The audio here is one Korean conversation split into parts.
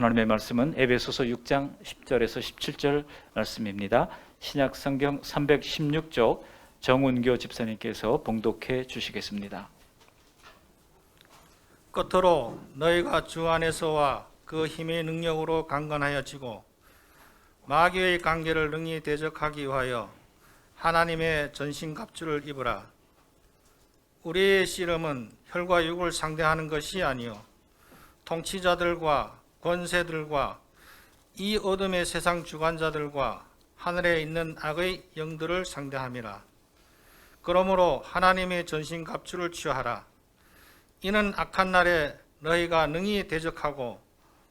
하나님의 말씀은 에베소서 6장 10절에서 17절 말씀입니다. 신약 성경 316쪽 정운교 집사님께서 봉독해 주시겠습니다. 끝으로 너희가 주 안에서와 그 힘의 능력으로 강건하여지고 마귀의 관계를 능히 대적하기 위하여 하나님의 전신갑주를 입으라. 우리의 씨름은 혈과 육을 상대하는 것이 아니요 통치자들과 권세들과 이 어둠의 세상 주관자들과 하늘에 있는 악의 영들을 상대함이라. 그러므로 하나님의 전신갑주를 취하라. 이는 악한 날에 너희가 능히 대적하고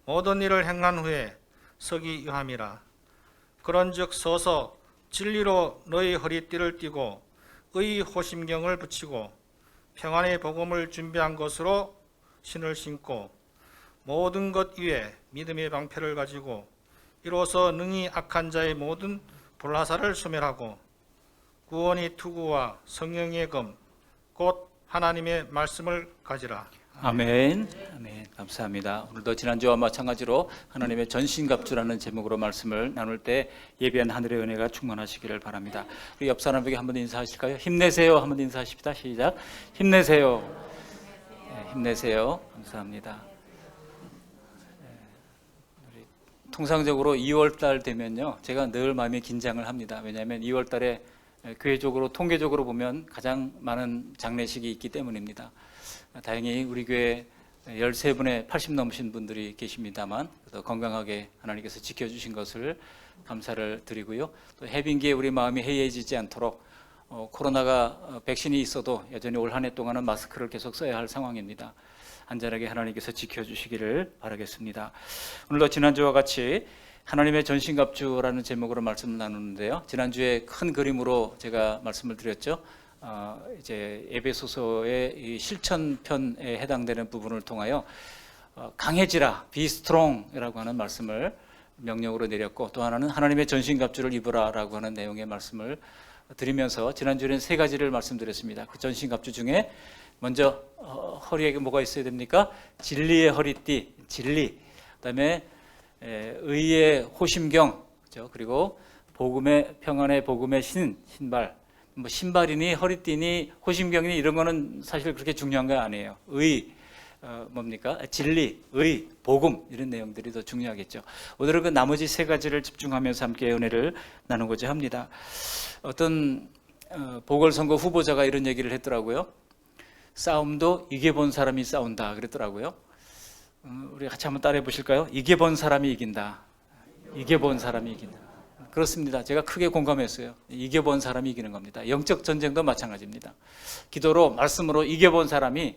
모든 일을 행한 후에 서기 위함이라. 그런즉 서서 진리로 너희 허리띠를 띠고 의 호심경을 붙이고 평안의 복음을 준비한 것으로 신을 신고 모든 것 위에 믿음의 방패를 가지고 이로써 능히 악한 자의 모든 불화살을 소멸하고 구원의 투구와 성령의 검 곧 하나님의 말씀을 가지라. 아멘. 아멘. 감사합니다. 오늘도 지난주와 마찬가지로 하나님의 전신갑주라는 제목으로 말씀을 나눌 때 예비한 하늘의 은혜가 충만하시기를 바랍니다. 우리 옆 사람에게 한번 인사하실까요? 힘내세요. 한번 인사하십시다. 시작. 힘내세요. 네, 힘내세요. 감사합니다. 통상적으로 2월 달 되면요, 제가 늘 마음이 긴장을 합니다. 왜냐하면 2월 달에 교회적으로 통계적으로 보면 가장 많은 장례식이 있기 때문입니다. 다행히 우리 교회 13분의 80 넘으신 분들이 계십니다만 그래도 건강하게 하나님께서 지켜주신 것을 감사를 드리고요. 또 해빈기에 우리 마음이 해이해지지 않도록 코로나가 백신이 있어도 여전히 올 한 해 동안은 마스크를 계속 써야 할 상황입니다. 안전하게 하나님께서 지켜주시기를 바라겠습니다. 오늘도 지난주와 같이 하나님의 전신갑주라는 제목으로 말씀을 나누는데요. 지난주에 큰 그림으로 제가 말씀을 드렸죠. 이제 에베소서의 이 실천편에 해당되는 부분을 통하여 강해지라, be strong이라고 하는 말씀을 명령으로 내렸고, 또 하나는 하나님의 전신갑주를 입으라라고 하는 내용의 말씀을 드리면서 지난주에는 세 가지를 말씀드렸습니다. 그 전신갑주 중에 먼저 허리에 뭐가 있어야 됩니까? 진리의 허리띠, 진리. 그다음에 의의 호심경, 그렇죠? 그리고 복음의 평안의 복음의 신발. 뭐 신발이니 허리띠니 호심경이니 이런 거는 사실 그렇게 중요한 거 아니에요. 의, 뭡니까? 진리, 의, 복음 이런 내용들이 더 중요하겠죠. 오늘은 그 나머지 세 가지를 집중하면서 함께 은혜를 나누고자 합니다. 어떤 보궐선거 후보자가 이런 얘기를 했더라고요. 싸움도 이겨본 사람이 싸운다 그랬더라고요. 우리 같이 한번 따라해 보실까요? 이겨본 사람이 이긴다. 이겨본 사람이 이긴다. 그렇습니다. 제가 크게 공감했어요. 이겨본 사람이 이기는 겁니다. 영적 전쟁도 마찬가지입니다. 기도로 말씀으로 이겨본 사람이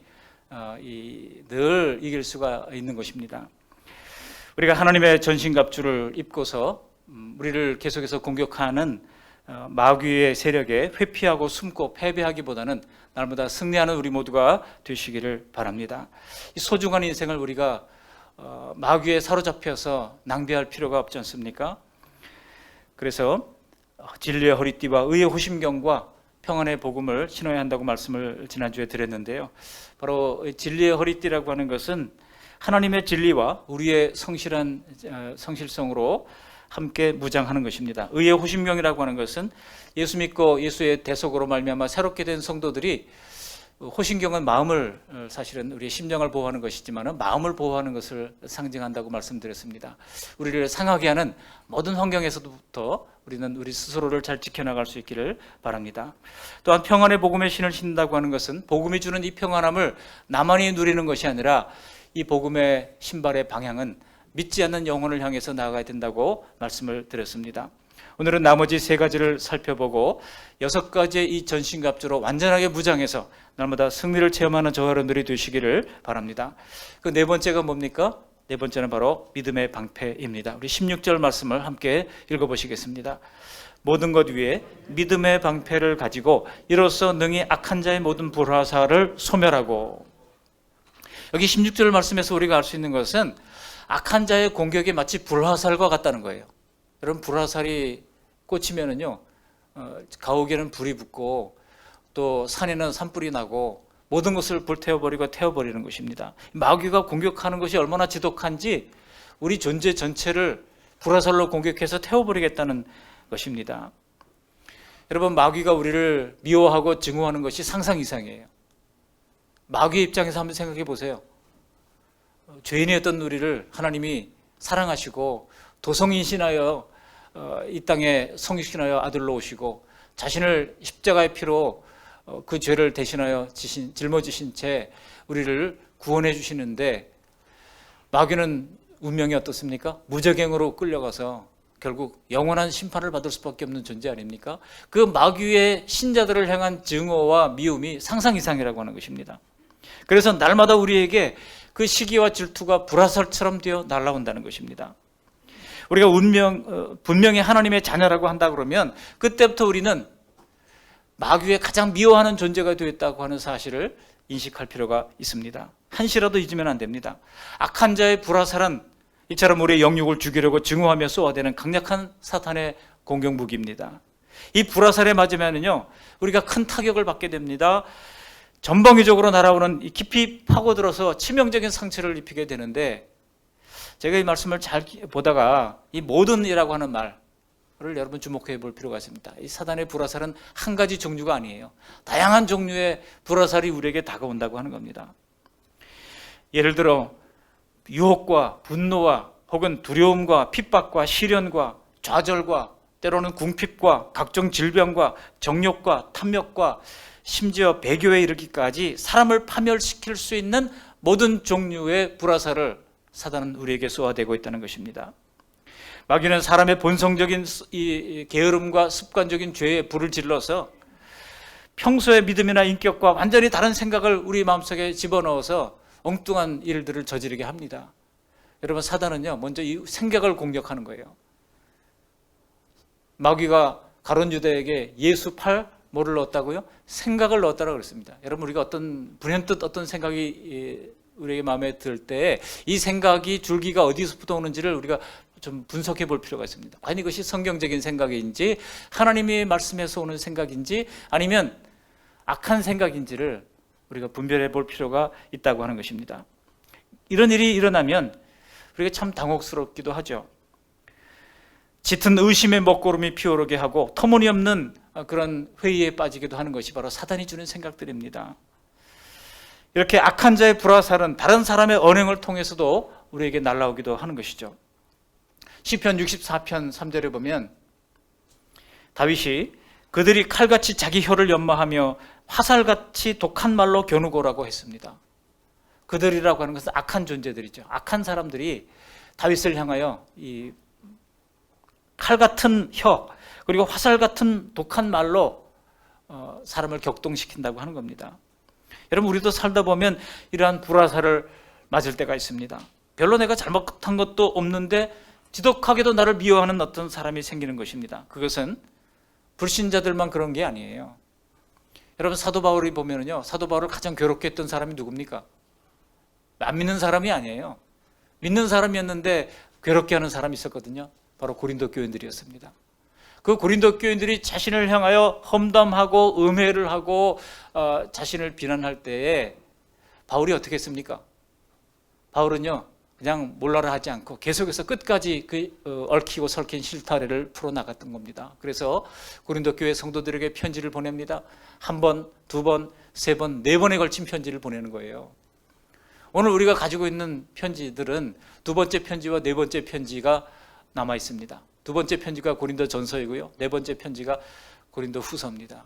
늘 이길 수가 있는 것입니다. 우리가 하나님의 전신갑주를 입고서 우리를 계속해서 공격하는 마귀의 세력에 회피하고 숨고 패배하기보다는 날마다 승리하는 우리 모두가 되시기를 바랍니다. 이 소중한 인생을 우리가 마귀에 사로잡혀서 낭비할 필요가 없지 않습니까? 그래서 진리의 허리띠와 의의 호심경과 평안의 복음을 신어야 한다고 말씀을 지난주에 드렸는데요. 바로 진리의 허리띠라고 하는 것은 하나님의 진리와 우리의 성실한 성실성으로 함께 무장하는 것입니다. 의의 호심경이라고 하는 것은 예수 믿고 예수의 대속으로 말미암아 새롭게 된 성도들이, 호심경은 마음을, 사실은 우리의 심령을 보호하는 것이지만 마음을 보호하는 것을 상징한다고 말씀드렸습니다. 우리를 상하게 하는 모든 환경에서부터 우리는 우리 스스로를 잘 지켜나갈 수 있기를 바랍니다. 또한 평안의 복음의 신을 신는다고 하는 것은 복음이 주는 이 평안함을 나만이 누리는 것이 아니라 이 복음의 신발의 방향은 믿지 않는 영혼을 향해서 나아가야 된다고 말씀을 드렸습니다. 오늘은 나머지 세 가지를 살펴보고 6가지의 이 전신갑주로 완전하게 무장해서 날마다 승리를 체험하는 저와 여러분들이 되시기를 바랍니다. 그 네 번째가 뭡니까? 네 번째는 바로 믿음의 방패입니다. 우리 16절 말씀을 함께 읽어보시겠습니다. 모든 것 위에 믿음의 방패를 가지고 이로써 능히 악한 자의 모든 불화살을 소멸하고. 여기 16절 말씀에서 우리가 알 수 있는 것은 악한 자의 공격이 마치 불화살과 같다는 거예요. 여러분, 불화살이 꽂히면은요, 가옥에는 불이 붙고 또 산에는 산불이 나고 모든 것을 불태워버리고 태워버리는 것입니다. 마귀가 공격하는 것이 얼마나 지독한지 우리 존재 전체를 불화살로 공격해서 태워버리겠다는 것입니다. 여러분, 마귀가 우리를 미워하고 증오하는 것이 상상 이상이에요. 마귀의 입장에서 한번 생각해 보세요. 죄인이었던 우리를 하나님이 사랑하시고 도성인신하여 이 땅에 성육신하여 아들로 오시고 자신을 십자가의 피로 그 죄를 대신하여 짊어지신 채 우리를 구원해 주시는데, 마귀는 운명이 어떻습니까? 무저갱으로 끌려가서 결국 영원한 심판을 받을 수밖에 없는 존재 아닙니까? 그 마귀의 신자들을 향한 증오와 미움이 상상 이상이라고 하는 것입니다. 그래서 날마다 우리에게 그 시기와 질투가 불화살처럼 되어 날아온다는 것입니다. 우리가 분명히 하나님의 자녀라고 한다 그러면 그때부터 우리는 마귀의 가장 미워하는 존재가 되었다고 하는 사실을 인식할 필요가 있습니다. 한시라도 잊으면 안 됩니다. 악한 자의 불화살은 이처럼 우리의 영육을 죽이려고 증오하며 쏘아대는 강력한 사탄의 공격 무기입니다. 이 불화살에 맞으면요, 우리가 큰 타격을 받게 됩니다. 전방위적으로 날아오는 깊이 파고들어서 치명적인 상처를 입히게 되는데, 제가 이 말씀을 잘 보다가 이 모든이라고 하는 말을 여러분 주목해 볼 필요가 있습니다. 이 사단의 불화살은 한 가지 종류가 아니에요. 다양한 종류의 불화살이 우리에게 다가온다고 하는 겁니다. 예를 들어 유혹과 분노와 혹은 두려움과 핍박과 시련과 좌절과 때로는 궁핍과 각종 질병과 정욕과 탐욕과 심지어 배교에 이르기까지 사람을 파멸시킬 수 있는 모든 종류의 불화살을 사단은 우리에게 쏘아대고 있다는 것입니다. 마귀는 사람의 본성적인 이 게으름과 습관적인 죄에 불을 질러서 평소의 믿음이나 인격과 완전히 다른 생각을 우리 마음속에 집어넣어서 엉뚱한 일들을 저지르게 합니다. 여러분, 사단은요, 먼저 이 생각을 공격하는 거예요. 마귀가 가룟 유다에게 예수 팔 뭐를 넣었다고요? 생각을 넣었다고 그랬습니다. 여러분, 우리가 불현듯 어떤 생각이 우리의 마음에 들 때 이 생각이 줄기가 어디서부터 오는지를 우리가 좀 분석해 볼 필요가 있습니다. 과연 이것이 성경적인 생각인지, 하나님의 말씀에서 오는 생각인지, 아니면 악한 생각인지를 우리가 분별해 볼 필요가 있다고 하는 것입니다. 이런 일이 일어나면 우리가 참 당혹스럽기도 하죠. 짙은 의심의 먹구름이 피어오르게 하고 터무니없는 그런 회의에 빠지기도 하는 것이 바로 사단이 주는 생각들입니다. 이렇게 악한 자의 불화살은 다른 사람의 언행을 통해서도 우리에게 날아오기도 하는 것이죠. 시편 64편 3절에 보면 다윗이 그들이 칼같이 자기 혀를 연마하며 화살같이 독한 말로 겨누고라고 했습니다. 그들이라고 하는 것은 악한 존재들이죠. 악한 사람들이 다윗을 향하여 이 칼같은 혀 그리고 화살같은 독한 말로 사람을 격동시킨다고 하는 겁니다. 여러분, 우리도 살다 보면 이러한 불화살을 맞을 때가 있습니다. 별로 내가 잘못한 것도 없는데 지독하게도 나를 미워하는 어떤 사람이 생기는 것입니다. 그것은 불신자들만 그런 게 아니에요. 여러분, 사도 바울이 보면은요, 사도 바울을 가장 괴롭게 했던 사람이 누굽니까? 안 믿는 사람이 아니에요. 믿는 사람이었는데 괴롭게 하는 사람이 있었거든요. 바로 고린도 교인들이었습니다. 그 고린도 교인들이 자신을 향하여 험담하고 음해를 하고 자신을 비난할 때에 바울이 어떻게 했습니까? 바울은요, 그냥 몰라라 하지 않고 계속해서 끝까지 그 얽히고 설킨 실타래를 풀어나갔던 겁니다. 그래서 고린도 교회 성도들에게 편지를 보냅니다. 한 번, 두 번, 세 번, 네 번에 걸친 편지를 보내는 거예요. 오늘 우리가 가지고 있는 편지들은 두 번째 편지와 네 번째 편지가 남아 있습니다. 두 번째 편지가 고린도 전서이고요, 네 번째 편지가 고린도 후서입니다.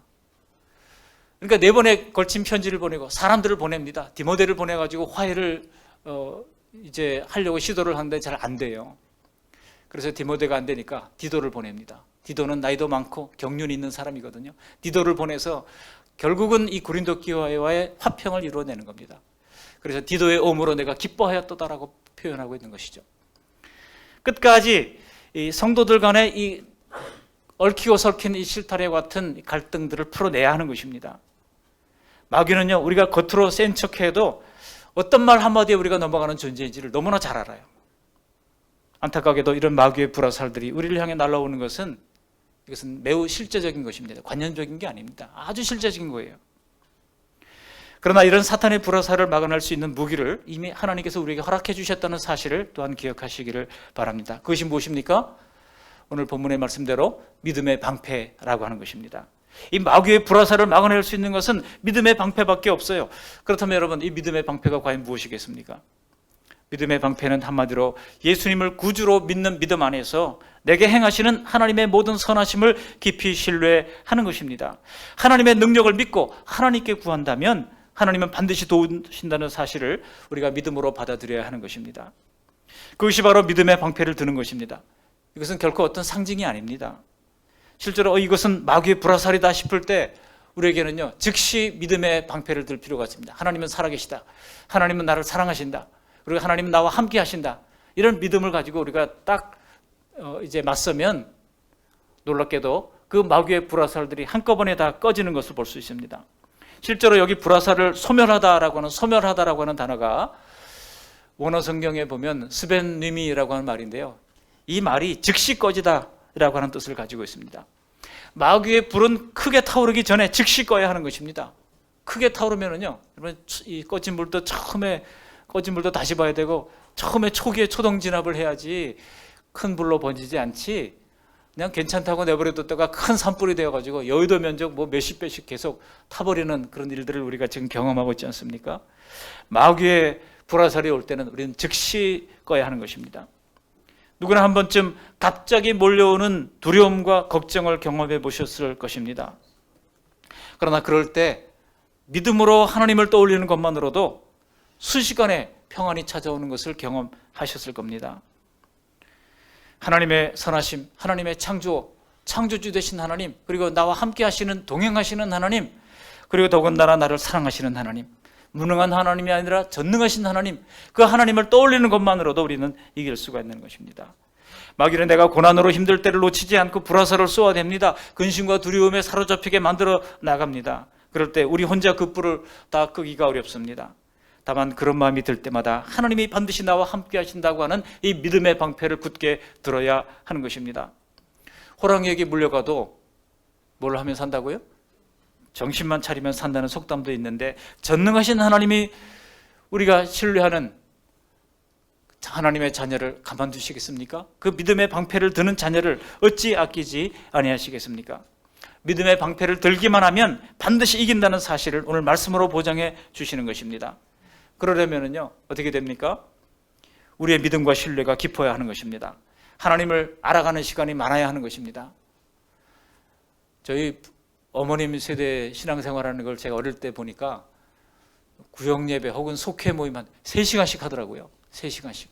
그러니까 네 번에 걸친 편지를 보내고 사람들을 보냅니다. 디모데를 보내가지고 화해를 이제 하려고 시도를 하는데 잘 안 돼요. 그래서 디모데가 안 되니까 디도를 보냅니다. 디도는 나이도 많고 경륜이 있는 사람이거든요. 디도를 보내서 결국은 이 고린도 교회와의 화평을 이루어내는 겁니다. 그래서 디도의 오므로 내가 기뻐하였도다라고 표현하고 있는 것이죠. 끝까지 이 성도들 간의 이 얽히고 설킨 이 실타래와 같은 갈등들을 풀어내야 하는 것입니다. 마귀는요, 우리가 겉으로 센 척해도 어떤 말 한마디에 우리가 넘어가는 존재인지를 너무나 잘 알아요. 안타깝게도 이런 마귀의 불화살들이 우리를 향해 날아오는 것은 이것은 매우 실제적인 것입니다. 관념적인 게 아닙니다. 아주 실제적인 거예요. 그러나 이런 사탄의 불화살을 막아낼 수 있는 무기를 이미 하나님께서 우리에게 허락해 주셨다는 사실을 또한 기억하시기를 바랍니다. 그것이 무엇입니까? 오늘 본문의 말씀대로 믿음의 방패라고 하는 것입니다. 이 마귀의 불화살을 막아낼 수 있는 것은 믿음의 방패밖에 없어요. 그렇다면 여러분, 이 믿음의 방패가 과연 무엇이겠습니까? 믿음의 방패는 한마디로 예수님을 구주로 믿는 믿음 안에서 내게 행하시는 하나님의 모든 선하심을 깊이 신뢰하는 것입니다. 하나님의 능력을 믿고 하나님께 구한다면 하나님은 반드시 도우신다는 사실을 우리가 믿음으로 받아들여야 하는 것입니다. 그것이 바로 믿음의 방패를 드는 것입니다. 이것은 결코 어떤 상징이 아닙니다. 실제로 이것은 마귀의 불화살이다 싶을 때 우리에게는요, 즉시 믿음의 방패를 들 필요가 있습니다. 하나님은 살아계시다. 하나님은 나를 사랑하신다. 그리고 하나님은 나와 함께 하신다. 이런 믿음을 가지고 우리가 딱 이제 맞서면 놀랍게도 그 마귀의 불화살들이 한꺼번에 다 꺼지는 것을 볼 수 있습니다. 실제로 여기 불화살을 소멸하다라고 하는 단어가 원어 성경에 보면 스벤니미라고 하는 말인데요. 이 말이 즉시 꺼지다라고 하는 뜻을 가지고 있습니다. 마귀의 불은 크게 타오르기 전에 즉시 꺼야 하는 것입니다. 크게 타오르면은요, 이 꺼진 물도 다시 봐야 되고 처음에 초기에 초동 진압을 해야지 큰 불로 번지지 않지, 그냥 괜찮다고 내버려뒀다가 큰 산불이 되어가지고 여의도 면적 몇십 배씩 계속 타버리는 그런 일들을 우리가 지금 경험하고 있지 않습니까? 마귀의 불화살이 올 때는 우리는 즉시 꺼야 하는 것입니다. 누구나 한 번쯤 갑자기 몰려오는 두려움과 걱정을 경험해 보셨을 것입니다. 그러나 그럴 때 믿음으로 하나님을 떠올리는 것만으로도 순식간에 평안이 찾아오는 것을 경험하셨을 겁니다. 하나님의 선하심, 하나님의 창조주 되신 하나님, 그리고 나와 함께 하시는, 동행하시는 하나님, 그리고 더군다나 나를 사랑하시는 하나님, 무능한 하나님이 아니라 전능하신 하나님, 그 하나님을 떠올리는 것만으로도 우리는 이길 수가 있는 것입니다. 마귀는 내가 고난으로 힘들 때를 놓치지 않고 불화살을 쏘아댑니다. 근심과 두려움에 사로잡히게 만들어 나갑니다. 그럴 때 우리 혼자 그 불을 다 끄기가 어렵습니다. 다만 그런 마음이 들 때마다 하나님이 반드시 나와 함께 하신다고 하는 이 믿음의 방패를 굳게 들어야 하는 것입니다. 호랑이에게 물려가도 뭘 하면 산다고요? 정신만 차리면 산다는 속담도 있는데, 전능하신 하나님이 우리가 신뢰하는 하나님의 자녀를 가만두시겠습니까? 그 믿음의 방패를 드는 자녀를 어찌 아끼지 아니하시겠습니까? 믿음의 방패를 들기만 하면 반드시 이긴다는 사실을 오늘 말씀으로 보장해 주시는 것입니다. 그러려면요, 어떻게 됩니까? 우리의 믿음과 신뢰가 깊어야 하는 것입니다. 하나님을 알아가는 시간이 많아야 하는 것입니다. 저희 어머님 세대 신앙생활하는 걸 제가 어릴 때 보니까 구역예배 혹은 속회 모임 한 3시간씩 하더라고요. 3시간씩.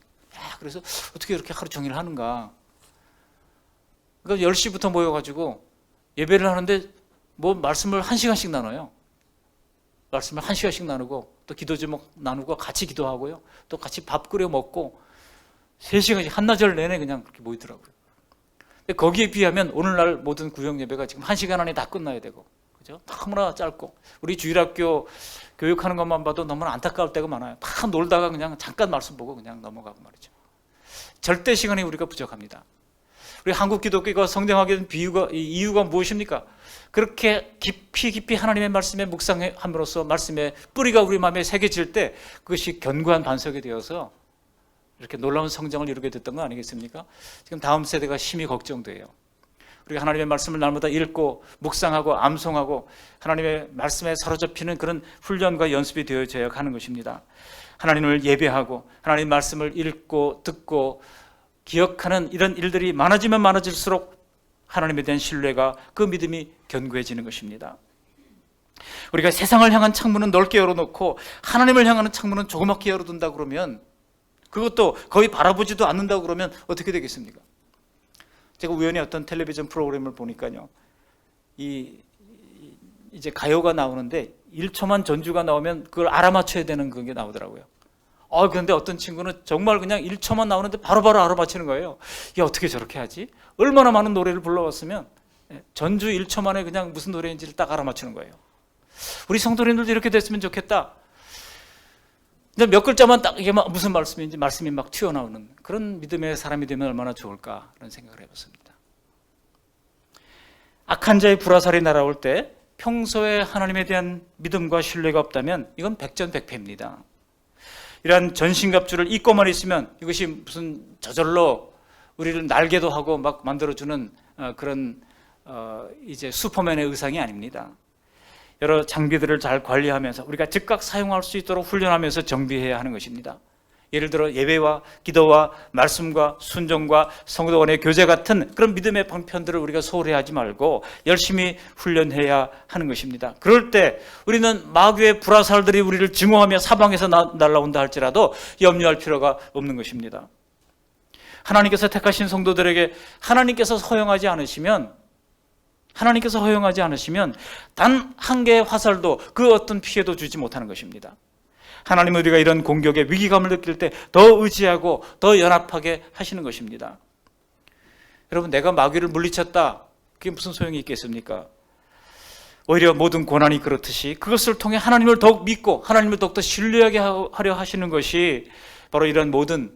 그래서 어떻게 이렇게 하루 종일 하는가. 그러니까 10시부터 모여가지고 예배를 하는데 말씀을 1시간씩 나눠요. 말씀을 1시간씩 나누고 또 기도 제목 나누고 같이 기도하고요. 또 같이 밥 끓여 먹고 3시간씩 한나절 내내 그냥 그렇게 모이더라고요. 근데 거기에 비하면 오늘날 모든 구역 예배가 지금 1시간 안에 다 끝나야 되고, 그죠? 너무나 짧고, 우리 주일학교 교육하는 것만 봐도 너무나 안타까울 때가 많아요. 다 놀다가 그냥 잠깐 말씀 보고 그냥 넘어가고 말이죠. 절대 시간이 우리가 부족합니다. 우리 한국 기독교가 성장하게 된 이유가 무엇입니까? 그렇게 깊이 하나님의 말씀에 묵상함으로써 말씀의 뿌리가 우리 마음에 새겨질 때 그것이 견고한 반석이 되어서 이렇게 놀라운 성장을 이루게 됐던 거 아니겠습니까? 지금 다음 세대가 심히 걱정돼요. 우리가 하나님의 말씀을 날마다 읽고 묵상하고 암송하고 하나님의 말씀에 사로잡히는 그런 훈련과 연습이 되어져야 하는 것입니다. 하나님을 예배하고 하나님의 말씀을 읽고 듣고 기억하는 이런 일들이 많아지면 많아질수록 하나님에 대한 신뢰가, 그 믿음이 견고해지는 것입니다. 우리가 세상을 향한 창문은 넓게 열어놓고 하나님을 향하는 창문은 조그맣게 열어둔다 그러면, 그것도 거의 바라보지도 않는다 그러면 어떻게 되겠습니까? 제가 우연히 어떤 텔레비전 프로그램을 보니까요, 이제 가요가 나오는데 1초만 전주가 나오면 그걸 알아맞혀야 되는 그게 나오더라고요. 그런데 어떤 친구는 정말 그냥 1초만 나오는데 바로바로 알아맞히는 거예요. 야, 어떻게 저렇게 하지? 얼마나 많은 노래를 불러왔으면 전주 1초 만에 그냥 무슨 노래인지를 딱 알아맞히는 거예요. 우리 성도님들도 이렇게 됐으면 좋겠다. 근데 몇 글자만 딱 이게 무슨 말씀인지 말씀이 막 튀어나오는 그런 믿음의 사람이 되면 얼마나 좋을까, 그런 생각을 해봤습니다. 악한 자의 불화살이 날아올 때 평소에 하나님에 대한 믿음과 신뢰가 없다면 이건 백전백패입니다. 이러한 전신갑주를 입고만 있으면 이것이 무슨 저절로 우리를 날개도 하고 막 만들어주는 그런 이제 슈퍼맨의 의상이 아닙니다. 여러 장비들을 잘 관리하면서 우리가 즉각 사용할 수 있도록 훈련하면서 정비해야 하는 것입니다. 예를 들어 예배와 기도와 말씀과 순종과 성도 간의 교제 같은 그런 믿음의 방편들을 우리가 소홀히 하지 말고 열심히 훈련해야 하는 것입니다. 그럴 때 우리는 마귀의 불화살들이 우리를 증오하며 사방에서 날아온다 할지라도 염려할 필요가 없는 것입니다. 하나님께서 택하신 성도들에게 하나님께서 허용하지 않으시면 단 한 개의 화살도 그 어떤 피해도 주지 못하는 것입니다. 하나님은 우리가 이런 공격에 위기감을 느낄 때 더 의지하고 더 연합하게 하시는 것입니다. 여러분, 내가 마귀를 물리쳤다, 그게 무슨 소용이 있겠습니까? 오히려 모든 고난이 그렇듯이 그것을 통해 하나님을 더욱 믿고 하나님을 더욱더 신뢰하게 하려 하시는 것이 바로 이런 모든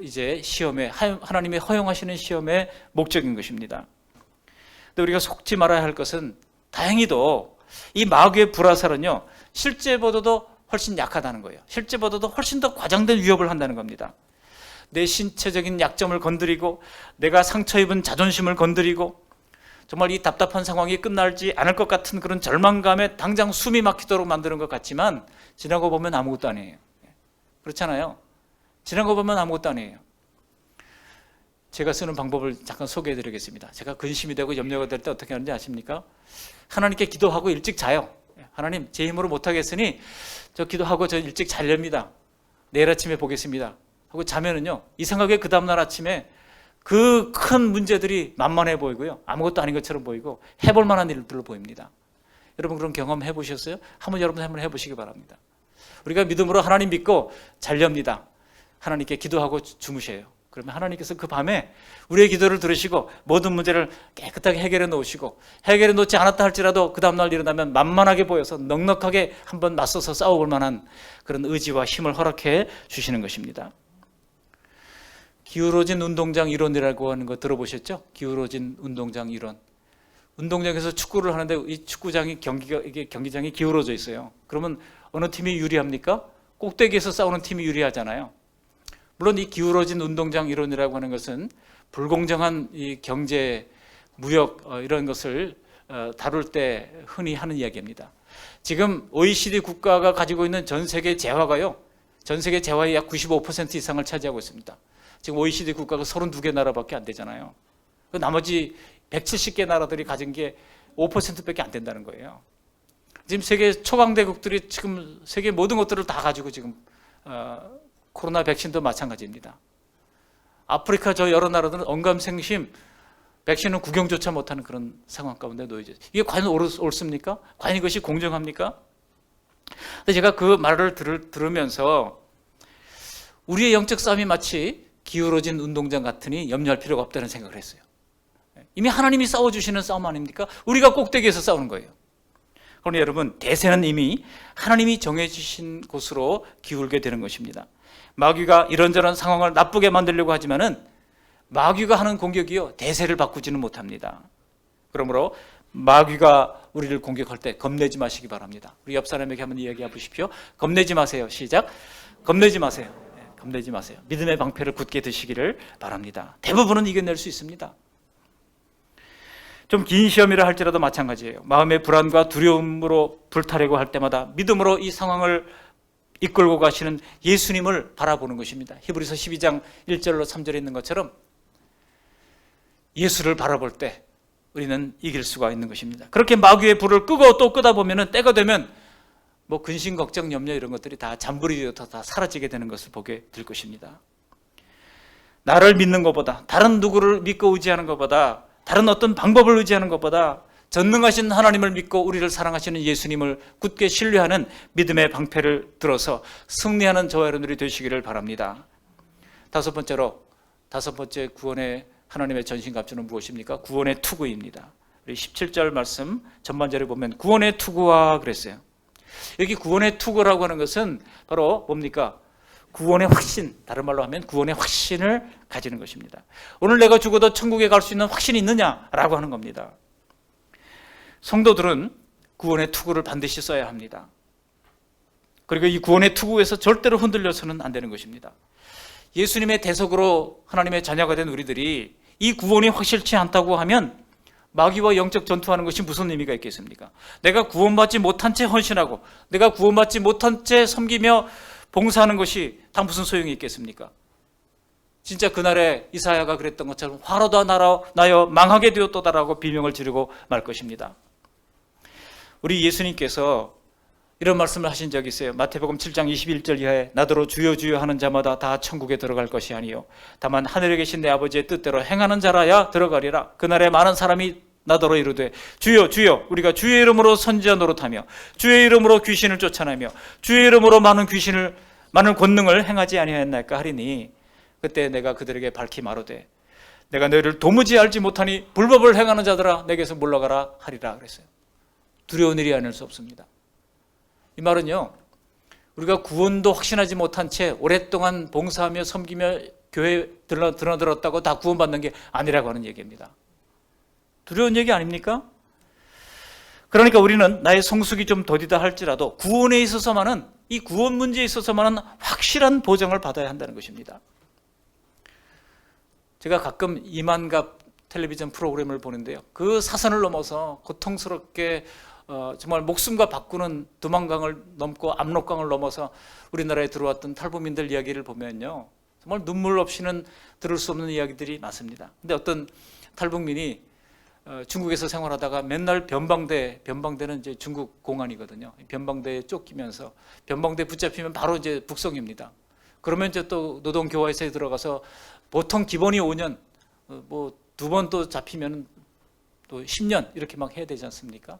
이제 시험에, 하나님이 허용하시는 시험의 목적인 것입니다. 근데 우리가 속지 말아야 할 것은 다행히도 이 마귀의 불화살은요, 실제보다도 훨씬 약하다는 거예요. 실제보다도 훨씬 더 과장된 위협을 한다는 겁니다. 내 신체적인 약점을 건드리고 내가 상처 입은 자존심을 건드리고 정말 이 답답한 상황이 끝나지 않을 것 같은 그런 절망감에 당장 숨이 막히도록 만드는 것 같지만 지나고 보면 아무것도 아니에요. 그렇잖아요. 지나고 보면 아무것도 아니에요. 제가 쓰는 방법을 잠깐 소개해 드리겠습니다. 제가 근심이 되고 염려가 될 때 어떻게 하는지 아십니까? 하나님께 기도하고 일찍 자요. 하나님, 제 힘으로 못하겠으니 저 기도하고 저 일찍 자렵니다. 내일 아침에 보겠습니다 하고 자면은요, 이상하게 그 다음날 아침에 그 큰 문제들이 만만해 보이고요, 아무것도 아닌 것처럼 보이고 해볼 만한 일들로 보입니다. 여러분, 그런 경험 해보셨어요? 여러분 한번 해보시기 바랍니다. 우리가 믿음으로 하나님 믿고 자렵니다. 하나님께 기도하고 주무셔요. 그러면 하나님께서 그 밤에 우리의 기도를 들으시고 모든 문제를 깨끗하게 해결해 놓으시고, 해결해 놓지 않았다 할지라도 그 다음날 일어나면 만만하게 보여서 넉넉하게 한번 맞서서 싸워볼 만한 그런 의지와 힘을 허락해 주시는 것입니다. 기울어진 운동장 이론이라고 하는 거 들어보셨죠? 기울어진 운동장 이론. 운동장에서 축구를 하는데 이 축구장이 경기장이 기울어져 있어요. 그러면 어느 팀이 유리합니까? 꼭대기에서 싸우는 팀이 유리하잖아요. 물론 이 기울어진 운동장 이론이라고 하는 것은 불공정한 이 경제, 무역 이런 것을 다룰 때 흔히 하는 이야기입니다. 지금 OECD 국가가 가지고 있는 전 세계 재화가요, 전 세계 재화의 약 95% 이상을 차지하고 있습니다. 지금 OECD 국가가 32개 나라밖에 안 되잖아요. 나머지 170개 나라들이 가진 게 5%밖에 안 된다는 거예요. 지금 세계 초강대국들이 지금 세계 모든 것들을 다 가지고 지금 코로나 백신도 마찬가지입니다. 아프리카 저 여러 나라들은 언감생심 백신은 구경조차 못하는 그런 상황 가운데 놓여져 있어요. 이게 과연 옳습니까? 과연 이것이 공정합니까? 근데 제가 그 말을 들으면서 우리의 영적 싸움이 마치 기울어진 운동장 같으니 염려할 필요가 없다는 생각을 했어요. 이미 하나님이 싸워주시는 싸움 아닙니까? 우리가 꼭대기에서 싸우는 거예요. 그러니 여러분, 대세는 이미 하나님이 정해주신 곳으로 기울게 되는 것입니다. 마귀가 이런저런 상황을 나쁘게 만들려고 하지만은 마귀가 하는 공격이요, 대세를 바꾸지는 못합니다. 그러므로 마귀가 우리를 공격할 때 겁내지 마시기 바랍니다. 우리 옆 사람에게 한번 이야기해 보십시오. 겁내지 마세요. 시작. 겁내지 마세요. 겁내지 마세요. 믿음의 방패를 굳게 드시기를 바랍니다. 대부분은 이겨낼 수 있습니다. 좀 긴 시험이라 할지라도 마찬가지예요. 마음의 불안과 두려움으로 불타려고 할 때마다 믿음으로 이 상황을 이끌고 가시는 예수님을 바라보는 것입니다. 히브리서 12장 1절로 3절에 있는 것처럼 예수를 바라볼 때 우리는 이길 수가 있는 것입니다. 그렇게 마귀의 불을 끄고 또 끄다 보면 때가 되면 뭐 근심, 걱정, 염려 이런 것들이 다 잠불이 되어 다 사라지게 되는 것을 보게 될 것입니다. 나를 믿는 것보다, 다른 누구를 믿고 의지하는 것보다, 다른 어떤 방법을 의지하는 것보다 전능하신 하나님을 믿고 우리를 사랑하시는 예수님을 굳게 신뢰하는 믿음의 방패를 들어서 승리하는 저와 여러분들이 되시기를 바랍니다. 다섯 번째 구원의 하나님의 전신갑주는 무엇입니까? 구원의 투구입니다. 우리 17절 말씀 전반절에 보면 구원의 투구와 그랬어요. 여기 구원의 투구라고 하는 것은 바로 뭡니까? 구원의 확신, 다른 말로 하면 구원의 확신을 가지는 것입니다. 오늘 내가 죽어도 천국에 갈 수 있는 확신이 있느냐라고 하는 겁니다. 성도들은 구원의 투구를 반드시 써야 합니다. 그리고 이 구원의 투구에서 절대로 흔들려서는 안 되는 것입니다. 예수님의 대속으로 하나님의 자녀가 된 우리들이 이 구원이 확실치 않다고 하면 마귀와 영적 전투하는 것이 무슨 의미가 있겠습니까? 내가 구원받지 못한 채 헌신하고 내가 구원받지 못한 채 섬기며 봉사하는 것이 다 무슨 소용이 있겠습니까? 진짜 그날에 이사야가 그랬던 것처럼 화로다 나여 망하게 되었도다라고 비명을 지르고 말 것입니다. 우리 예수님께서 이런 말씀을 하신 적이 있어요. 마태복음 7장 21절 이하에 나더러 주여 주여 하는 자마다 다 천국에 들어갈 것이 아니요 다만 하늘에 계신 내 아버지의 뜻대로 행하는 자라야 들어가리라. 그날에 많은 사람이 나더러 이르되 주여 주여 우리가 주의 이름으로 선지자 노릇하며 주의 이름으로 귀신을 쫓아내며 주의 이름으로 많은 권능을 행하지 아니하였나이까 하리니 그때 내가 그들에게 밝히 말하되 내가 너희를 도무지 알지 못하니 불법을 행하는 자들아 내게서 물러가라 하리라 그랬어요. 두려운 일이 아닐 수 없습니다. 이 말은요, 우리가 구원도 확신하지 못한 채 오랫동안 봉사하며 섬기며 교회에 드나들었다고 다 구원받는 게 아니라고 하는 얘기입니다. 두려운 얘기 아닙니까? 그러니까 우리는 나의 성숙이 좀 더디다 할지라도 구원에 있어서만은, 이 구원 문제에 있어서만은 확실한 보장을 받아야 한다는 것입니다. 제가 가끔 이만갑 텔레비전 프로그램을 보는데요, 그 사선을 넘어서 고통스럽게 정말 목숨과 바꾸는 두만강을 넘고 압록강을 넘어서 우리나라에 들어왔던 탈북민들 이야기를 보면요, 정말 눈물 없이는 들을 수 없는 이야기들이 많습니다. 근데 어떤 탈북민이 중국에서 생활하다가 맨날 변방대는 이제 중국 공안이거든요. 변방대에 쫓기면서 변방대 붙잡히면 바로 이제 북송입니다. 그러면 이제 또 노동교화소에 들어가서 보통 기본이 5년, 뭐 2번 또 잡히면 또 10년 이렇게 막 해야 되지 않습니까?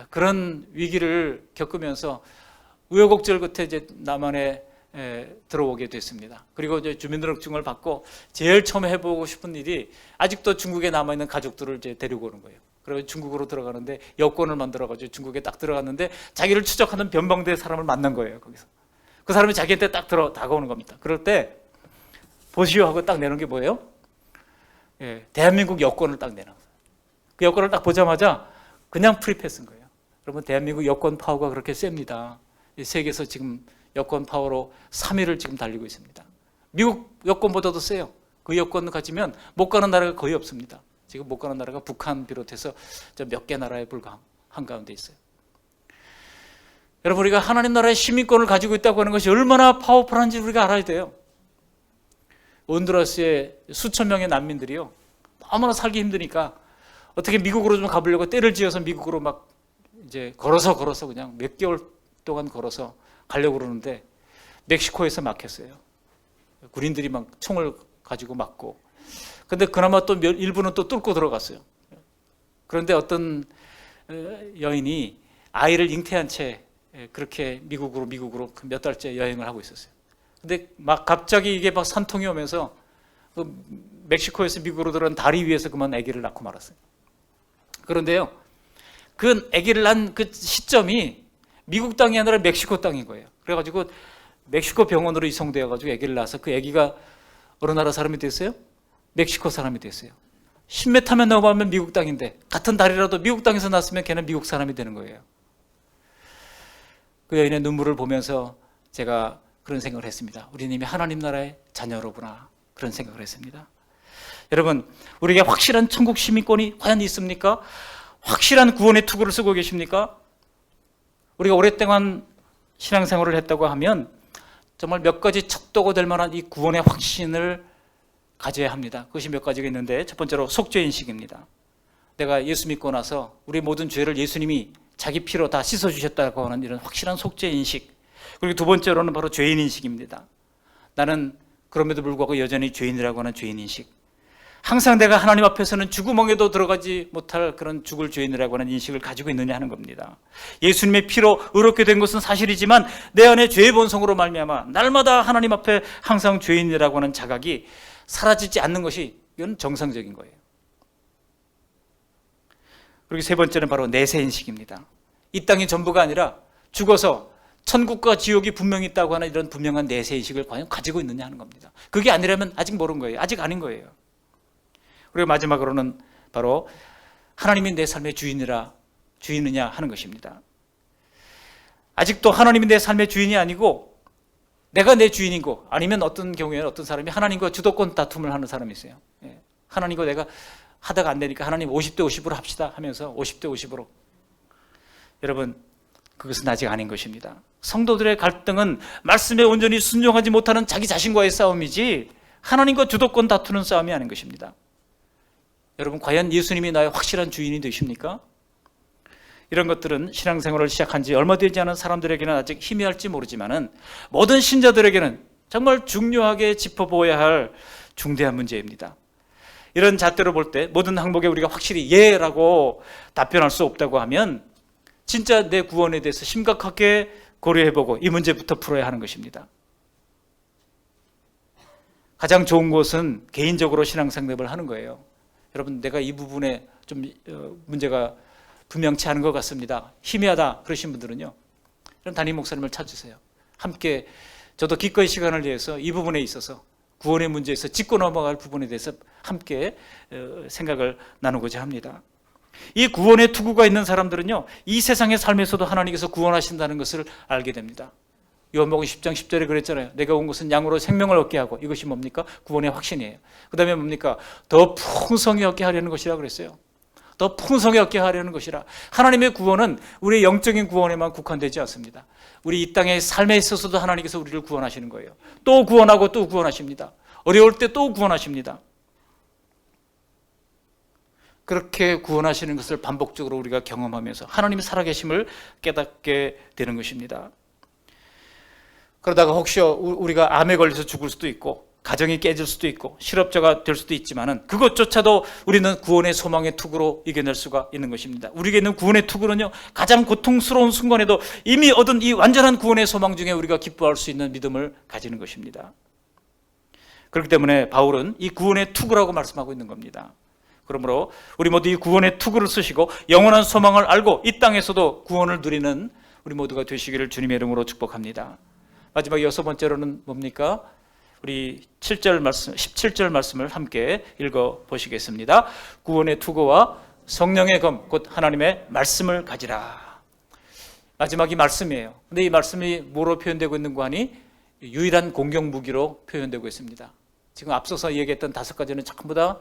그런 위기를 겪으면서 우여곡절 끝에 이제 남한에 들어오게 됐습니다. 그리고 이제 주민등록증을 받고 제일 처음 해보고 싶은 일이 아직도 중국에 남아있는 가족들을 이제 데리고 오는 거예요. 그리고 중국으로 들어가는데 여권을 만들어가지고 중국에 딱 들어갔는데 자기를 추적하는 변방대 사람을 만난 거예요. 거기서 그 사람이 자기한테 딱 다가오는 겁니다. 그럴 때 보시오 하고 딱 내놓은 게 뭐예요? 대한민국 여권을 딱 내놓은 거예요. 그 여권을 딱 보자마자 그냥 프리패스인 거예요. 여러분, 대한민국 여권 파워가 그렇게 셉니다. 세계에서 지금 여권 파워로 3위를 지금 달리고 있습니다. 미국 여권보다도 세요. 그 여권 가지면 못 가는 나라가 거의 없습니다. 지금 못 가는 나라가 북한 비롯해서 몇 개 나라에 불과한 가운데 있어요. 여러분, 우리가 하나님 나라의 시민권을 가지고 있다고 하는 것이 얼마나 파워풀한지 우리가 알아야 돼요. 온두라스의 수천 명의 난민들이요, 너무나 살기 힘드니까 어떻게 미국으로 좀 가보려고 때를 지어서 미국으로 막 이제 걸어서 그냥 몇 개월 동안 걸어서 가려고 그러는데 멕시코에서 막혔어요. 군인들이 막 총을 가지고 막고. 근데 그나마 또 일부는 또 뚫고 들어갔어요. 그런데 어떤 여인이 아이를 잉태한 채 그렇게 미국으로 몇 달째 여행을 하고 있었어요. 근데 막 갑자기 이게 막 산통이 오면서 그 멕시코에서 미국으로 들어간 다리 위에서 그만 아기를 낳고 말았어요. 그런데요, 그 아기를 낳은 그 시점이 미국 땅이 아니라 멕시코 땅인 거예요. 그래가지고 멕시코 병원으로 이송되어가지고 아기를 낳아서 그 아기가 어느 나라 사람이 됐어요? 멕시코 사람이 됐어요. 10m만 넘어가면 미국 땅인데 같은 다리라도 미국 땅에서 났으면 걔는 미국 사람이 되는 거예요. 그 여인의 눈물을 보면서 제가 그런 생각을 했습니다. 우리는 이미 하나님 나라의 자녀로구나, 그런 생각을 했습니다. 여러분, 우리에게 확실한 천국 시민권이 과연 있습니까? 확실한 구원의 투구를 쓰고 계십니까? 우리가 오랫동안 신앙생활을 했다고 하면 정말 몇 가지 척도가 될 만한 이 구원의 확신을 가져야 합니다. 그것이 몇 가지가 있는데, 첫 번째로 속죄인식입니다. 내가 예수 믿고 나서 우리 모든 죄를 예수님이 자기 피로 다 씻어주셨다고 하는 이런 확실한 속죄인식. 그리고 두 번째로는 바로 죄인인식입니다. 나는 그럼에도 불구하고 여전히 죄인이라고 하는 죄인인식. 항상 내가 하나님 앞에서는 죽구멍에도 들어가지 못할 그런 죽을 죄인이라고 하는 인식을 가지고 있느냐 하는 겁니다. 예수님의 피로 의롭게 된 것은 사실이지만 내 안에 죄의 본성으로 말미암아 날마다 하나님 앞에 항상 죄인이라고 하는 자각이 사라지지 않는 것이, 이건 정상적인 거예요. 그리고 세 번째는 바로 내세인식입니다. 이 땅이 전부가 아니라 죽어서 천국과 지옥이 분명히 있다고 하는 이런 분명한 내세인식을 과연 가지고 있느냐 하는 겁니다. 그게 아니라면 아직 모르는 거예요. 아직 아닌 거예요. 그리고 마지막으로는 바로 하나님이 내 삶의 주인이라 주인이냐 하는 것입니다. 아직도 하나님이 내 삶의 주인이 아니고 내가 내 주인이고, 아니면 어떤 경우에는 어떤 사람이 하나님과 주도권 다툼을 하는 사람이 있어요. 하나님과 내가 하다가 안 되니까 하나님 50대 50으로 합시다 하면서 50대 50으로. 여러분, 그것은 아직 아닌 것입니다. 성도들의 갈등은 말씀에 온전히 순종하지 못하는 자기 자신과의 싸움이지 하나님과 주도권 다투는 싸움이 아닌 것입니다. 여러분, 과연 예수님이 나의 확실한 주인이 되십니까? 이런 것들은 신앙생활을 시작한 지 얼마 되지 않은 사람들에게는 아직 희미할지 모르지만은 모든 신자들에게는 정말 중요하게 짚어보아야 할 중대한 문제입니다. 이런 잣대로 볼 때 모든 항목에 우리가 확실히 예라고 답변할 수 없다고 하면 진짜 내 구원에 대해서 심각하게 고려해보고 이 문제부터 풀어야 하는 것입니다. 가장 좋은 것은 개인적으로 신앙생활을 하는 거예요. 여러분, 내가 이 부분에 좀 문제가 분명치 않은 것 같습니다, 희미하다 그러신 분들은요, 그럼 담임 목사님을 찾으세요. 함께 저도 기꺼이 시간을 내서 이 부분에 있어서 구원의 문제에서 짚고 넘어갈 부분에 대해서 함께 생각을 나누고자 합니다. 이 구원의 투구가 있는 사람들은요, 이 세상의 삶에서도 하나님께서 구원하신다는 것을 알게 됩니다. 요한복음 10장 10절에 그랬잖아요. 내가 온 것은 양으로 생명을 얻게 하고, 이것이 뭡니까? 구원의 확신이에요. 그 다음에 뭡니까? 더 풍성히 얻게 하려는 것이라 그랬어요. 더 풍성히 얻게 하려는 것이라. 하나님의 구원은 우리의 영적인 구원에만 국한되지 않습니다. 우리 이 땅의 삶에 있어서도 하나님께서 우리를 구원하시는 거예요. 또 구원하고 또 구원하십니다. 어려울 때 또 구원하십니다. 그렇게 구원하시는 것을 반복적으로 우리가 경험하면서 하나님의 살아계심을 깨닫게 되는 것입니다. 그러다가 혹시 우리가 암에 걸려서 죽을 수도 있고, 가정이 깨질 수도 있고, 실업자가 될 수도 있지만은 그것조차도 우리는 구원의 소망의 투구로 이겨낼 수가 있는 것입니다. 우리에게 있는 구원의 투구는요, 가장 고통스러운 순간에도 이미 얻은 이 완전한 구원의 소망 중에 우리가 기뻐할 수 있는 믿음을 가지는 것입니다. 그렇기 때문에 바울은 이 구원의 투구라고 말씀하고 있는 겁니다. 그러므로 우리 모두 이 구원의 투구를 쓰시고 영원한 소망을 알고 이 땅에서도 구원을 누리는 우리 모두가 되시기를 주님의 이름으로 축복합니다. 마지막 6번째로는 뭡니까? 우리 7절 말씀, 17절 말씀을 함께 읽어 보시겠습니다. 구원의 투구와 성령의 검, 곧 하나님의 말씀을 가지라. 마지막이 말씀이에요. 근데 이 말씀이 뭐로 표현되고 있는 거 아니? 유일한 공격 무기로 표현되고 있습니다. 지금 앞서서 얘기했던 5가지는 전부 다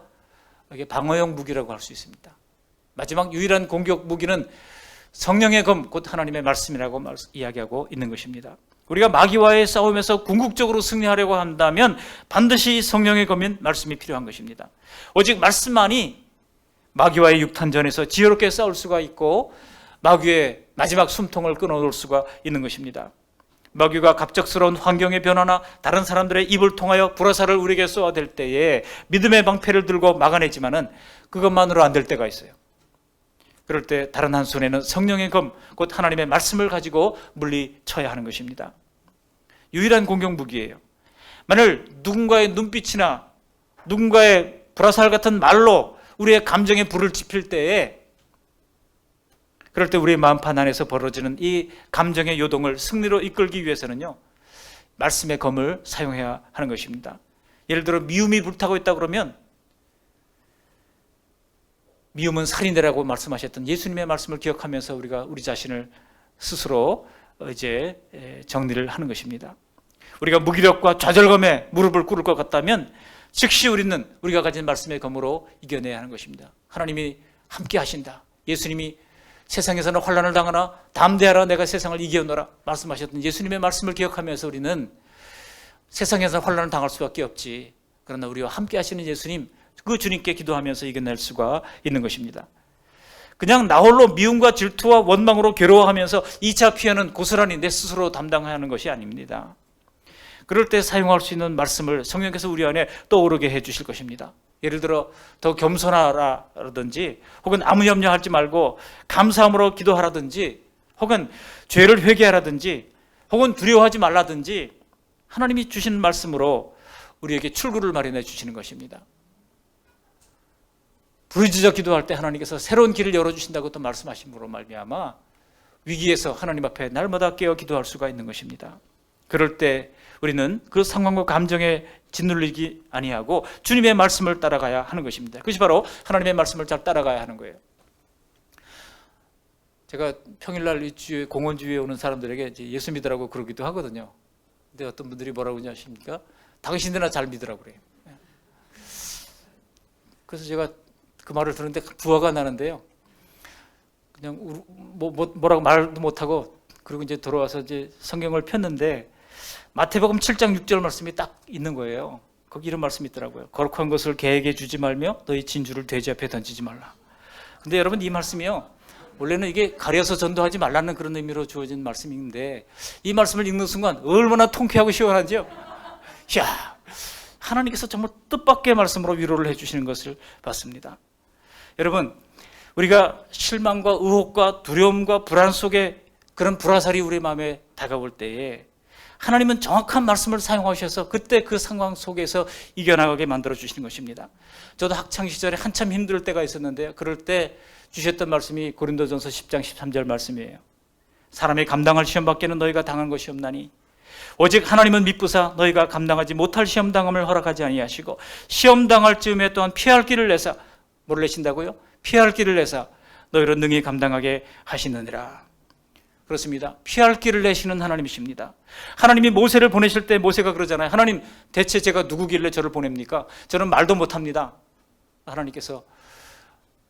방어용 무기라고 할 수 있습니다. 마지막 유일한 공격 무기는 성령의 검, 곧 하나님의 말씀이라고 이야기하고 있는 것입니다. 우리가 마귀와의 싸움에서 궁극적으로 승리하려고 한다면 반드시 성령의 검인 말씀이 필요한 것입니다. 오직 말씀만이 마귀와의 육탄전에서 지혜롭게 싸울 수가 있고 마귀의 마지막 숨통을 끊어놓을 수가 있는 것입니다. 마귀가 갑작스러운 환경의 변화나 다른 사람들의 입을 통하여 불화살을 우리에게 쏘아댈 때에 믿음의 방패를 들고 막아내지만은 그것만으로 안 될 때가 있어요. 그럴 때 다른 한 손에는 성령의 검, 곧 하나님의 말씀을 가지고 물리쳐야 하는 것입니다. 유일한 공격 무기예요. 만일 누군가의 눈빛이나 누군가의 불화살 같은 말로 우리의 감정에 불을 지필 때에, 그럴 때 우리의 마음판 안에서 벌어지는 이 감정의 요동을 승리로 이끌기 위해서는요, 말씀의 검을 사용해야 하는 것입니다. 예를 들어 미움이 불타고 있다 그러면 미움은 살인이라고 말씀하셨던 예수님의 말씀을 기억하면서 우리가 우리 자신을 스스로 이제 정리를 하는 것입니다. 우리가 무기력과 좌절감에 무릎을 꿇을 것 같다면 즉시 우리는 우리가 가진 말씀의 검으로 이겨내야 하는 것입니다. 하나님이 함께 하신다. 예수님이 세상에서는 환난을 당하나 담대하라, 내가 세상을 이겨노라 말씀하셨던 예수님의 말씀을 기억하면서 우리는 세상에서 환난을 당할 수밖에 없지. 그러나 우리와 함께 하시는 예수님, 그 주님께 기도하면서 이겨낼 수가 있는 것입니다. 그냥 나 홀로 미움과 질투와 원망으로 괴로워하면서 2차 피해는 고스란히 내 스스로 담당해야 하는 것이 아닙니다. 그럴 때 사용할 수 있는 말씀을 성령께서 우리 안에 떠오르게 해 주실 것입니다. 예를 들어 더 겸손하라든지, 혹은 아무 염려하지 말고 감사함으로 기도하라든지, 혹은 죄를 회개하라든지, 혹은 두려워하지 말라든지, 하나님이 주시는 말씀으로 우리에게 출구를 마련해 주시는 것입니다. 부르짖어 기도할 때 하나님께서 새로운 길을 열어주신다고 또 말씀하심으로 말미암아 위기에서 하나님 앞에 날마다 깨어 기도할 수가 있는 것입니다. 그럴 때 우리는 그 상황과 감정에 짓눌리지 아니하고 주님의 말씀을 따라가야 하는 것입니다. 그것이 바로 하나님의 말씀을 잘 따라가야 하는 거예요. 제가 평일날 이 주에 공원주위에 오는 사람들에게 이제 예수 믿으라고 그러기도 하거든요. 근데 어떤 분들이 뭐라고 하십니까? 당신들이나 잘 믿으라고 그래요. 그래서 제가 그 말을 들었는데 부화가 나는데요. 그냥 뭐라고 말도 못하고 그리고 이제 돌아와서 이제 성경을 폈는데 마태복음 7장 6절 말씀이 딱 있는 거예요. 거기 이런 말씀이 있더라고요. 거룩한 것을 개에게 주지 말며 너희 진주를 돼지 앞에 던지지 말라. 근데 여러분 이 말씀이요. 원래는 이게 가려서 전도하지 말라는 그런 의미로 주어진 말씀인데 이 말씀을 읽는 순간 얼마나 통쾌하고 시원하죠. 이야, 하나님께서 정말 뜻밖의 말씀으로 위로를 해주시는 것을 봤습니다. 여러분, 우리가 실망과 의혹과 두려움과 불안 속에 그런 불화살이 우리 마음에 다가올 때에 하나님은 정확한 말씀을 사용하셔서 그때 그 상황 속에서 이겨나가게 만들어 주시는 것입니다. 저도 학창시절에 한참 힘들 때가 있었는데요. 그럴 때 주셨던 말씀이 고린도전서 10장 13절 말씀이에요. 사람이 감당할 시험 밖에는 너희가 당한 것이 없나니 오직 하나님은 미쁘사 너희가 감당하지 못할 시험 당함을 허락하지 아니하시고 시험 당할 즈음에 또한 피할 길을 내사 뭐를 내신다고요? 피할 길을 내사 너희를 능히 감당하게 하시느니라. 그렇습니다. 피할 길을 내시는 하나님이십니다. 하나님이 모세를 보내실 때 모세가 그러잖아요. 하나님 대체 제가 누구길래 저를 보냅니까? 저는 말도 못합니다. 하나님께서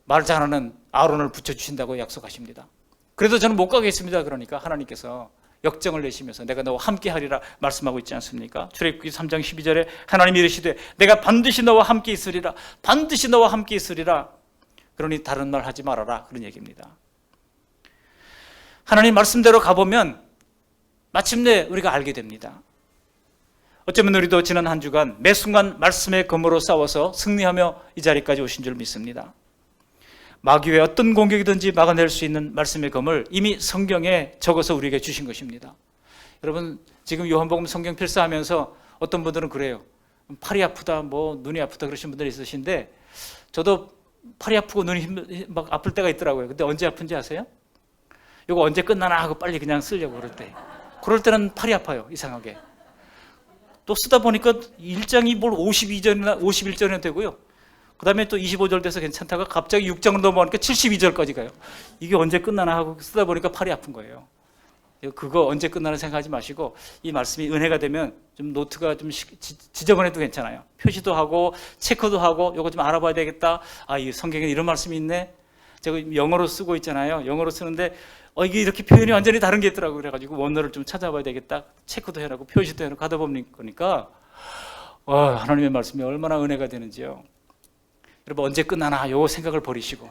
말 잘하는 아론을 붙여주신다고 약속하십니다. 그래도 저는 못 가겠습니다. 그러니까 하나님께서 역정을 내시면서 내가 너와 함께 하리라 말씀하고 있지 않습니까? 출애굽기 3장 12절에 하나님이 이르시되 내가 반드시 너와 함께 있으리라. 반드시 너와 함께 있으리라. 그러니 다른 말 하지 말아라. 그런 얘기입니다. 하나님 말씀대로 가보면 마침내 우리가 알게 됩니다. 어쩌면 우리도 지난 한 주간 매 순간 말씀의 검으로 싸워서 승리하며 이 자리까지 오신 줄 믿습니다. 마귀의 어떤 공격이든지 막아낼 수 있는 말씀의 검을 이미 성경에 적어서 우리에게 주신 것입니다. 여러분 지금 요한복음 성경 필사하면서 어떤 분들은 그래요. 팔이 아프다, 눈이 아프다 그러신 분들이 있으신데 저도 팔이 아프고 눈이 막 아플 때가 있더라고요. 근데 언제 아픈지 아세요? 이거 언제 끝나나 하고 빨리 그냥 쓰려고 그럴 때는 팔이 아파요. 이상하게. 또 쓰다 보니까 1장이 뭘 52절이나 51절이나 되고요. 그 다음에 또 25절 돼서 괜찮다가 갑자기 6장으로 넘어가니까 72절까지 가요. 이게 언제 끝나나 하고 쓰다 보니까 팔이 아픈 거예요. 그거 언제 끝나나 생각하지 마시고 이 말씀이 은혜가 되면 좀 노트가 좀 지저분해도 괜찮아요. 표시도 하고 체크도 하고 이거 좀 알아봐야 되겠다. 아, 이 성경에 이런 말씀이 있네. 제가 영어로 쓰고 있잖아요. 영어로 쓰는데 이게 이렇게 표현이 완전히 다른 게 있더라고요. 그래가지고 원어를 좀 찾아봐야 되겠다. 체크도 해놓고 표시도 해놓고 하다 보니까 하나님의 말씀이 얼마나 은혜가 되는지요. 여러분 언제 끝나나 요 생각을 버리시고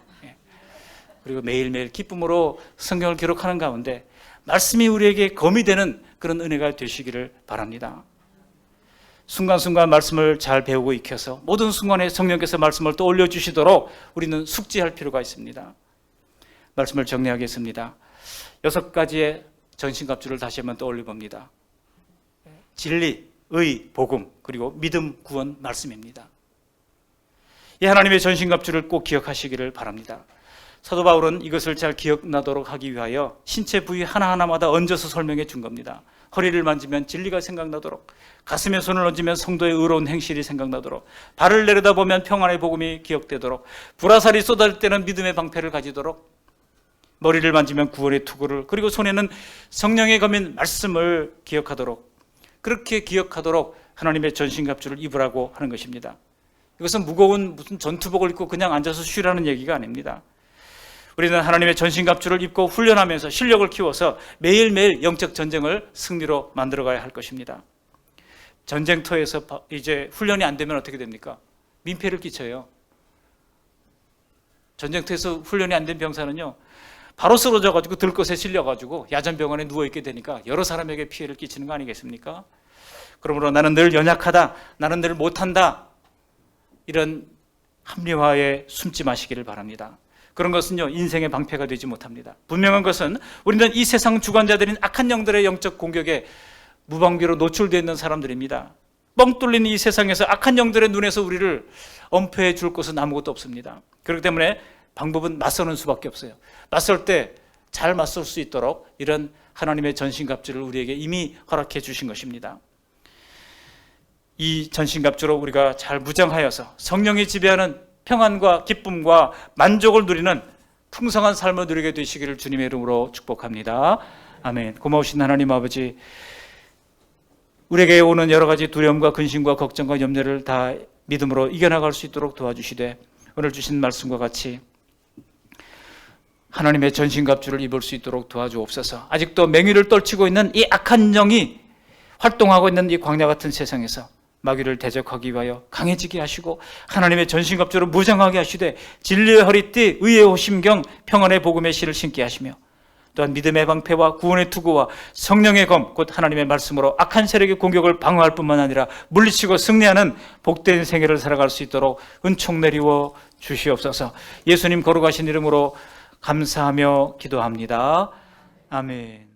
그리고 매일매일 기쁨으로 성경을 기록하는 가운데 말씀이 우리에게 검이 되는 그런 은혜가 되시기를 바랍니다. 순간순간 말씀을 잘 배우고 익혀서 모든 순간에 성령께서 말씀을 또 올려주시도록 우리는 숙지할 필요가 있습니다. 말씀을 정리하겠습니다. 6가지의 전신갑주를 다시 한번 떠올려봅니다. 진리, 의, 복음, 그리고 믿음, 구원, 말씀입니다. 이 하나님의 전신갑주를 꼭 기억하시기를 바랍니다. 사도 바울은 이것을 잘 기억나도록 하기 위하여 신체 부위 하나하나마다 얹어서 설명해 준 겁니다. 허리를 만지면 진리가 생각나도록, 가슴에 손을 얹으면 성도의 의로운 행실이 생각나도록, 발을 내려다보면 평안의 복음이 기억되도록, 불화살이 쏟아질 때는 믿음의 방패를 가지도록, 머리를 만지면 구원의 투구를, 그리고 손에는 성령의 검인 말씀을 기억하도록, 그렇게 기억하도록 하나님의 전신갑주를 입으라고 하는 것입니다. 이것은 무거운 무슨 전투복을 입고 그냥 앉아서 쉬라는 얘기가 아닙니다. 우리는 하나님의 전신갑주를 입고 훈련하면서 실력을 키워서 매일매일 영적 전쟁을 승리로 만들어가야 할 것입니다. 전쟁터에서 이제 훈련이 안 되면 어떻게 됩니까? 민폐를 끼쳐요. 전쟁터에서 훈련이 안 된 병사는요, 바로 쓰러져가지고 들것에 실려가지고 야전병원에 누워있게 되니까 여러 사람에게 피해를 끼치는 거 아니겠습니까? 그러므로 나는 늘 연약하다, 나는 늘 못한다, 이런 합리화에 숨지 마시기를 바랍니다. 그런 것은요, 인생의 방패가 되지 못합니다. 분명한 것은 우리는 이 세상 주관자들인 악한 영들의 영적 공격에 무방비로 노출되어 있는 사람들입니다. 뻥 뚫린 이 세상에서 악한 영들의 눈에서 우리를 엄폐해 줄 것은 아무것도 없습니다. 그렇기 때문에 방법은 맞서는 수밖에 없어요. 맞설 때 잘 맞설 수 있도록 이런 하나님의 전신갑주를 우리에게 이미 허락해 주신 것입니다. 이 전신갑주로 우리가 잘 무장하여서 성령이 지배하는 평안과 기쁨과 만족을 누리는 풍성한 삶을 누리게 되시기를 주님의 이름으로 축복합니다. 아멘. 고마우신 하나님 아버지, 우리에게 오는 여러 가지 두려움과 근심과 걱정과 염려를 다 믿음으로 이겨나갈 수 있도록 도와주시되, 오늘 주신 말씀과 같이 하나님의 전신갑주를 입을 수 있도록 도와주옵소서. 아직도 맹위를 떨치고 있는 이 악한 영이 활동하고 있는 이 광야 같은 세상에서 마귀를 대적하기 위하여 강해지게 하시고, 하나님의 전신갑주를 무장하게 하시되 진리의 허리띠, 의의 호심경, 평안의 복음의 실을 신게 하시며, 또한 믿음의 방패와 구원의 투구와 성령의 검, 곧 하나님의 말씀으로 악한 세력의 공격을 방어할 뿐만 아니라 물리치고 승리하는 복된 생애를 살아갈 수 있도록 은총 내리워 주시옵소서. 예수님 거룩하신 이름으로 감사하며 기도합니다. 아멘.